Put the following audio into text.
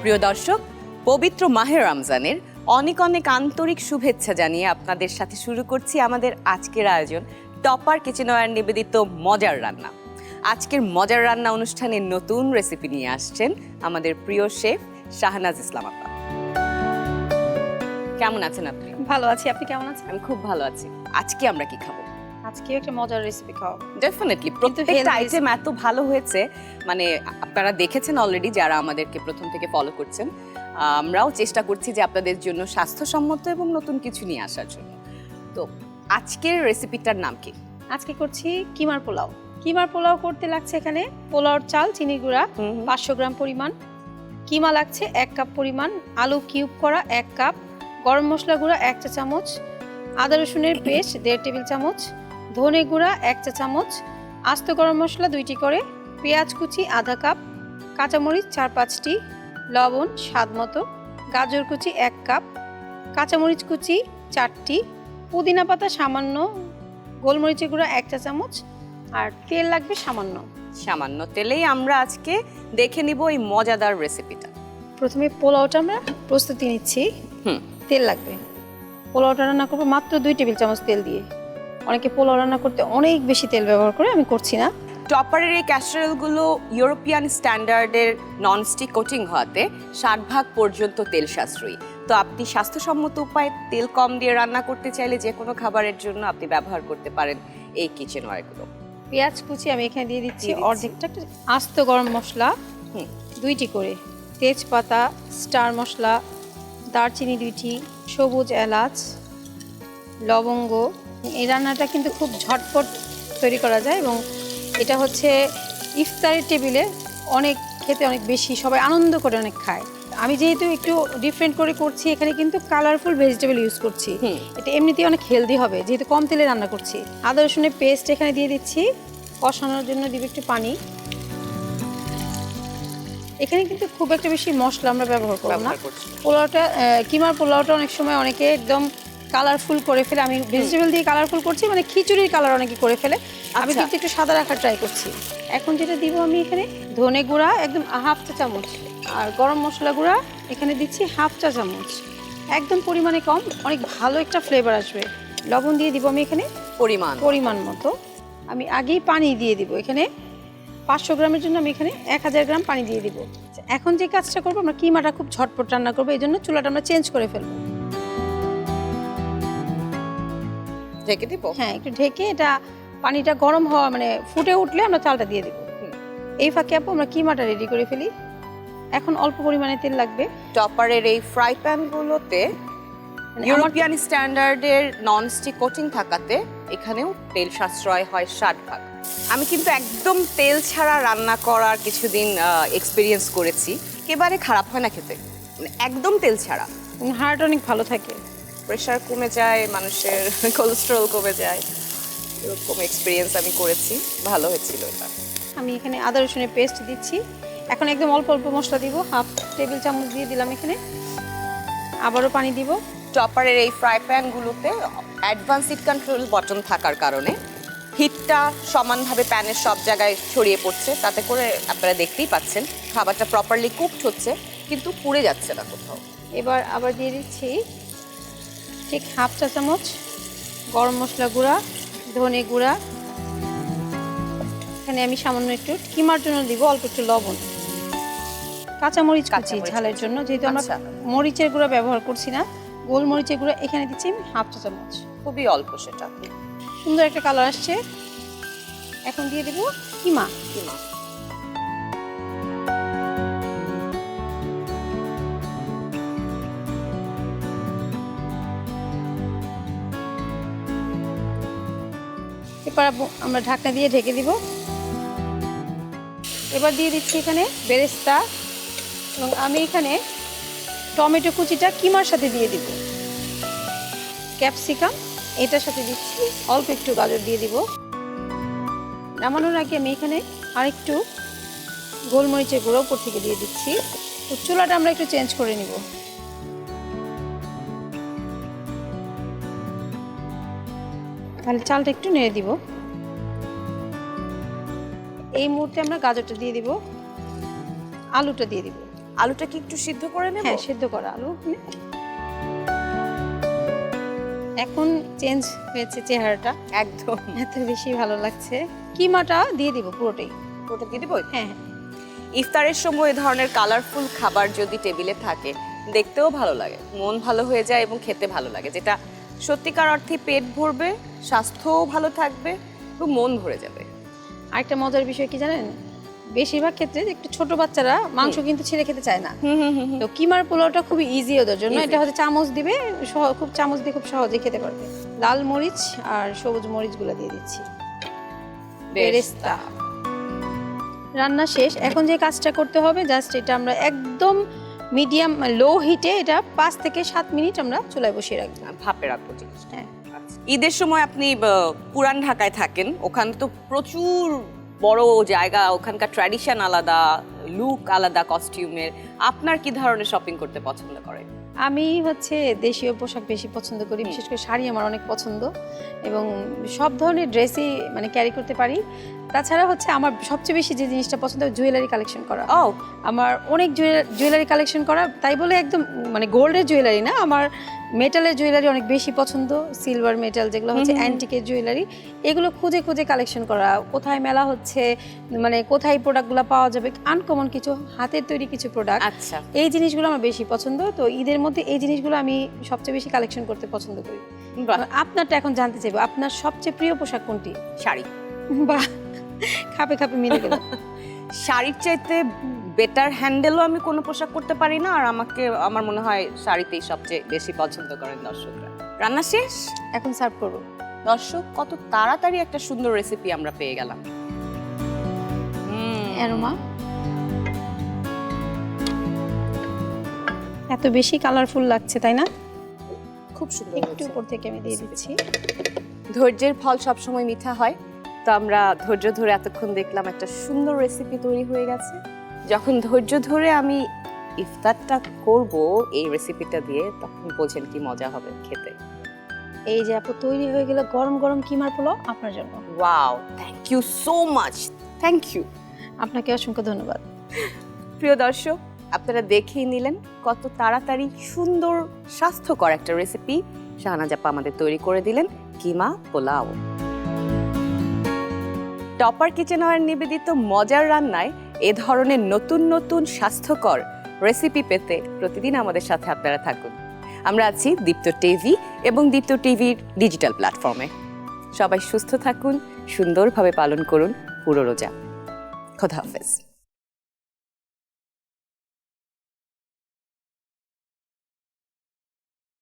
প্রিয় দর্শক, পবিত্র মাহে রমজানের অনেক অনেক আন্তরিক শুভেচ্ছা জানিয়ে আপনাদের সাথে শুরু করছি আমাদের আজকের আয়োজন টপার কিচেনওয়্যার নিবেদিত মজার রান্না। আজকের মজার রান্না অনুষ্ঠানে নতুন রেসিপি নিয়ে আসছেন আমাদের প্রিয় শেফ শাহনাজ ইসলাম আপা। কেমন আছেন আপনি? ভালো আছি, আপনি কেমন আছেন? আমি খুব ভালো আছি। আজকে আমরা কি খাবো? আজকে একটা মজার রেসিপি খাওয়াবো। ডেফিনেটলি প্রত্যেকটা আইটেম এত ভালো হয়েছে, মানে আপনারা দেখেছেন অলরেডি যারা আমাদেরকে প্রথম থেকে ফলো করছেন। আমরাও চেষ্টা করছি যে আপনাদের জন্য স্বাস্থ্যসম্মত এবং নতুন কিছু নিয়ে আসার জন্য। তো আজকের রেসিপিটার নাম কি? আজকে করছি কিমার পোলাও। কিমার পোলাও করতে লাগছে এখানে পোলাওর চাল, চিনি গুঁড়া 500 গ্রাম পরিমাণ, কিমা লাগছে 1 কাপ পরিমাণ, আলু কিউব করা 1 কাপ, গরম মশলা গুঁড়া 1 চা চামচ, আদা রসুনের পেস্ট 1.5 টেবিল চামচ, ধনে গুঁড়া 1 চা চামচ, আস্ত গরম মশলা 2টি করে, পেঁয়াজ কুচি আধা কাপ, কাঁচামরিচ 4-5টি, লবণ স্বাদ মতো, গাজর কুচি 1 কাপ, কাঁচামরিচ কুচি 4টি, পুদিনা পাতা সামান্য, গোলমরিচের গুঁড়া 1 চা চামচ, আর তেল লাগবে সামান্য। সামান্য তেলেই আমরা আজকে দেখে নিব এই মজাদার রেসিপিটা। প্রথমে পোলাওটা আমরা প্রস্তুতি নিচ্ছি। তেল লাগবে। পোলাওটা রান্না করবো মাত্র 2 টেবিল চামচ তেল দিয়ে। অনেকে পোলাও রান্না করতে অনেক বেশি তেল ব্যবহার করে, আমি করছি না। টপারের এই ক্যাসারোলগুলো ইউরোপিয়ান স্ট্যান্ডার্ডের ননস্টিক কোটিং হওয়াতে 60% পর্যন্ত তেল সাশ্রয়ী। তো আপনি স্বাস্থ্যসম্মত উপায়ে তেল কম দিয়ে রান্না করতে চাইলে যে কোনো খাবারের জন্য আপনি ব্যবহার করতে পারেন এই কিচেনওয়্যারগুলো। পেঁয়াজ কুচি আমি এখানে দিয়ে দিচ্ছি অর্ধেকটা, আস্ত গরম মশলা 2টি করে, তেজপাতা, স্টার মশলা, দারচিনি 2টি, সবুজ এলাচ, লবঙ্গ। এই রান্নাটা কিন্তু খুব ঝটপট তৈরি করা যায় এবং এটা হচ্ছে ইফতারের টেবিলে অনেক খেতে অনেক বেশি, সবাই আনন্দ করে অনেক খায়। আমি যেহেতু একটু ডিফারেন্ট করে করছি, এখানে কিন্তু কালারফুল ভেজিটেবল ইউজ করছি। এটা এমনিতেই অনেক হেলদি হবে যেহেতু কম তেলে রান্না করছি। আদা রসুনের পেস্ট এখানে দিয়ে দিচ্ছি, কষানোর জন্য দিব একটু পানি। এখানে কিন্তু খুব একটা বেশি মশলা আমরা ব্যবহার করব না। পোলাওটা কিমার পোলাওটা অনেক সময় অনেকে একদম কালারফুল করে ফেলে, আমি ভেজিটেবল দিয়ে কালারফুল করছি, মানে খিচুড়ির কালার অনেকে করে ফেলে। আমি কিন্তু একটু সাদা রাখার ট্রাই করছি। এখন যেটা দিব আমি এখানে ধনে গুঁড়া একদম 1/2 চা চামচ, আর গরম মশলা গুঁড়া এখানে দিচ্ছি 1/2 চা চামচ, একদম পরিমাণে কম, অনেক ভালো একটা ফ্লেভার আসবে। লবণ দিয়ে দিব আমি এখানে পরিমাণ মতো। আমি আগেই পানি দিয়ে দিব, এখানে 500 গ্রামের জন্য আমি এখানে 1000 গ্রাম পানি দিয়ে দিব। এখন যে কাজটা করবো, আমরা কিমাটা খুব ঝটপট রান্না করবো, এই জন্য চুলাটা আমরা চেঞ্জ করে ফেলবো। ঢেকে দিব? হ্যাঁ, একটু ঢেকে এটা পানিটা গরম হওয়া মানে ফুটে উঠলে আমরা চালটা দিয়ে দিব। এই ফাঁকে আপু আমরা কিমাটা রেডি করে ফেলি। এখন অল্প পরিমাণে তেল লাগবে। টপারের এই ফ্রাই প্যানগুলোতে ইউরোপিয়ান স্ট্যান্ডার্ডের ননস্টিক কোটিং থাকাতে এখানেও তেল সাশ্রয় হয় 60%। আমি কিন্তু একদম তেল ছাড়া রান্না করার কিছুদিন এক্সপিরিয়েন্স করেছি, একেবারে খারাপ হয় না খেতে, মানে একদম তেল ছাড়া। হার্ট অনেক ভালো থাকে, প্রেশার কমে যায় মানুষের, কোলেস্টেরল কমে যায়, এরকম এক্সপিরিয়েন্স আমি করেছি, ভালো হয়েছিল এটা। আমি এখানে আদা রসুনের পেস্ট দিচ্ছি। এখন একদম অল্প অল্প মশলা দিব, 1/2 টেবিল চামচ দিয়ে দিলাম এখানে, আবারও পানি দিব। টপারের এই ফ্রাই প্যানগুলোতে অ্যাডভান্স হিট কন্ট্রোল বাটন থাকার কারণে হিটটা সমানভাবে প্যানের সব জায়গায় ছড়িয়ে পড়ছে, তাতে করে আপনারা দেখতেই পাচ্ছেন খাবারটা প্রপারলি কুকড হচ্ছে, কিন্তু পুড়ে যাচ্ছে না কোথাও। এবার আবার দিয়ে দিচ্ছি ঠিক 1/2 চা চামচ গরম মশলা গুঁড়া, ধনে গুঁড়া। এখানে আমি সামান্য একটু কিমার জন্য দিব অল্প একটু লবণ, কাঁচামরিচ কুচি ঝালের জন্য, যেহেতু আমরা মরিচের গুঁড়া ব্যবহার করছি না, গোলমরিচের গুঁড়া এখানে দিচ্ছি আমি 1/2 চা চামচ, খুবই অল্প, সেটা সুন্দর একটা কালার আসছে। এখন দিয়ে দেব কিমা। এবার আমরা ঢাকনা দিয়ে ঢেকে দিব। এবার দিয়ে দিচ্ছি এখানে বেরেস্তা, এবং আমি এখানে টমেটো কুচিটা কিমার সাথে দিয়ে দিব, ক্যাপসিকাম এটার সাথে দিচ্ছি, অল্প একটু গাজর দিয়ে দিব। নামানোর আগে আমি এখানে আরেকটু গোলমরিচের গুঁড়ো উপর থেকে দিয়ে দিচ্ছি। তো চুলাটা আমরা একটু চেঞ্জ করে নিব। তাহলে চালটা একটু নেড়ে দিব। এই মুহূর্তে আমরা গাজরটা দিয়ে দিব, আলুটা দিয়ে দিব। আলুটা কি একটু সিদ্ধ করে নেব? হ্যাঁ, সিদ্ধ করা আলু। এখন চেঞ্জ হয়েছে চেহারাটা, একদম। এত বেশি ভালো লাগছে। কিমাটা দিয়ে দিব পুরোটাই। ওটা দিয়ে দিব? হ্যাঁ। ইফতারের সময় এই ধরনের কালারফুল খাবার যদি টেবিলে থাকে দেখতেও ভালো লাগে, মন ভালো হয়ে যায় এবং খেতে ভালো লাগে, যেটা সত্যিকার অর্থে পেট ভরবে, স্বাস্থ্যও ভালো থাকবে এবং মন ভরে যাবে। আরেকটা মজার বিষয় কি জানেন, বেশিরভাগ ক্ষেত্রে একটু ছোট বাচ্চারা মাংস কিন্তু ছেড়ে খেতে চায় না। তো কিমার পোলাওটা খুবই ইজি ওদের জন্য। এটা হচ্ছে চামচ দিবে, খুব চামচ দিয়ে খুব সহজে খেতে পারবে। লাল মরিচ আর সবুজ মরিচগুলো দিয়ে দিচ্ছি। বেরেস্তা রান্না শেষ। এখন যে কাজটা করতে হবে, জাস্ট এটা আমরা একদম মিডিয়াম লো হিটে এটা 5 থেকে 7 মিনিট আমরা চুলায় বসিয়ে রাখবো। ভাপে রাখবো জিনিসটা। হ্যাঁ। ঈদের সময় আপনি পুরান ঢাকায় থাকেন, ওখানে তো প্রচুর বড় জায়গা, ওখানকার ট্র্যাডিশন আলাদা, লুক আলাদা কস্টিউমের। আপনার কি ধরনের শপিং করতে পছন্দ করেন? আমি হচ্ছে দেশীয় পোশাক বেশি পছন্দ করি, বিশেষ করে শাড়ি আমার অনেক পছন্দ এবং সব ধরনের ড্রেসই মানে ক্যারি করতে পারি। তাছাড়া হচ্ছে আমার সবচেয়ে বেশি যে জিনিসটা পছন্দ জুয়েলারি কালেকশন করা। আমার অনেক জুয়েলারি কালেকশন করা, তাই বলে একদম মানে গোল্ডের জুয়েলারি না, আমার মেটালের জুয়েলারি অনেক বেশি পছন্দ। সিলভার মেটাল যেগুলো হচ্ছে অ্যান্টিকের জুয়েলারি, এগুলো খুঁজে খুঁজে কালেকশন করা। কোথায় মেলা হচ্ছে, মানে কোথায় প্রোডাক্টগুলো পাওয়া যাবে, আনকমন কিছু হাতের তৈরি কিছু প্রোডাক্ট, আচ্ছা, এই জিনিসগুলো আমার বেশি পছন্দ। তো ঈদের মধ্যে এই জিনিসগুলো আমি সবচেয়ে বেশি কালেকশন করতে পছন্দ করি। আপনারটা এখন জানতে চাইবো, আপনার সবচেয়ে প্রিয় পোশাক কোনটি? শাড়ি। বাহ, খাপে খাপে মিলে গেল। শাড়ির চাইতে বেটার হ্যান্ডেলও আমি কোনো পোশাক করতে পারি না, আর আমার মনে হয় শাড়িতেই সবচেয়ে বেশি পছন্দ করেন দর্শকরা। রান্না শেষ, এখন সার্ভ করবো। দর্শক কত তাড়াতাড়ি একটা সুন্দর রেসিপি আমরা পেয়ে গেলাম। অ্যারোমা এত বেশি কালারফুল লাগছে, তাই না? খুব সুন্দর। একটু উপর থেকে আমি দিয়ে দিচ্ছি। ধৈর্যের ফল সবসময় মিঠা হয়, তো আমরা ধৈর্য ধরে এতক্ষণ দেখলাম একটা সুন্দর রেসিপি তৈরি হয়ে গেছে। যখন ধৈর্য ধরে আমি ইফতারটা করব এই রেসিপিটা দিয়ে, তখন বোঝেন কি মজা হবে খেতে। এই যে আপু তৈরি হয়ে গেল গরম গরম কিমার পোলাও আপনার জন্য। Wow, thank you so much, thank you. আপনাকে অসংখ্য ধন্যবাদ। প্রিয় দর্শক, আপনারা দেখেই নিলেন কত তাড়াতাড়ি সুন্দর স্বাস্থ্যকর একটা রেসিপি শাহনাজ আপা আমাদের তৈরি করে দিলেন, কিমা পোলাও। টপার কিচেন ওয়ার নিবেদিত মজার রান্নায় এ ধরনের নতুন নতুন স্বাস্থ্যকর রেসিপি পেতে প্রতিদিন আমাদের সাথে আপনারা থাকুন। আমরা আছি দীপ্ত টিভি এবং দীপ্ত টিভির ডিজিটাল প্ল্যাটফর্মে। সবাই সুস্থ থাকুন, সুন্দরভাবে পালন করুন পুরো রোজা। খোদা হাফেজ।